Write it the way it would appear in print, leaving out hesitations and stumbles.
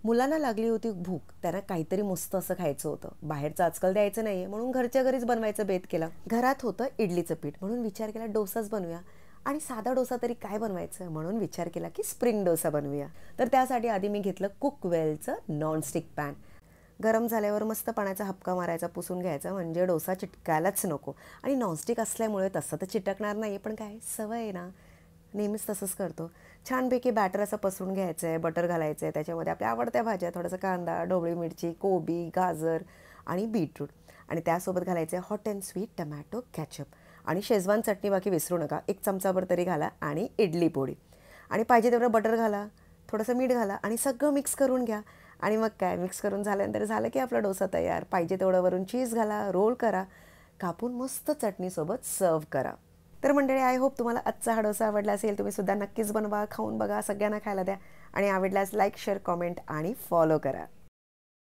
मुलांना लागली होती भूक. त्यांना काहीतरी मस्त असं खायचं होतं. बाहेरचं आजकाल द्यायचं नाही आहे म्हणून घरच्या घरीच बनवायचं बेत केला. घरात होतं इडलीचं पीठ म्हणून विचार केला डोसाच बनवूया. आणि साधा डोसा तरी काय बनवायचं म्हणून विचार केला की स्प्रिंग डोसा बनवूया. तर त्यासाठी आधी मी घेतलं कुकवेलचं नॉनस्टिक पॅन. गरम झाल्यावर मस्त पाण्याचा हपका मारायचा, पुसून घ्यायचा म्हणजे डोसा चिटकायलाच नको. आणि नॉनस्टिक असल्यामुळे तसं तर चिटकणार नाही, पण काय सवय आहे ना, नेहमीच तसंच करतो. छानपैकी बॅटर असं पसरून घ्यायचं आहे, बटर घालायचं आहे, त्याच्यामध्ये आपल्या आवडत्या भाज्या, थोडासा कांदा, ढोबळी मिरची, कोबी, गाजर आणि बीटरूट आणि त्यासोबत घालायचं आहे hot and sweet tomato ketchup आणि शेजवान चटणी. बाकी विसरू नका, 1 चमचाभर तरी घाला आणि इडली पोळी आणि पाहिजे तेवढं बटर घाला, थोडंसं मीठ घाला आणि सगळं मिक्स करून घ्या. आणि मग काय मिक्स करून झाल्यानंतर झालं की आपला डोसा तयार. पाहिजे तेवढं वरून चीज घाला, रोल करा, कापून मस्त चटणीसोबत सर्व करा. तर मंडळी, आय होप तुम्हाला आजचा हा डोसा आवडला असेल. तुम्ही सुद्धा नक्कीच बनवा, खाऊन बघा, सगळ्यांना खायला द्या आणि आवडल्यास लाईक, शेअर, कॉमेंट आणि फॉलो करा.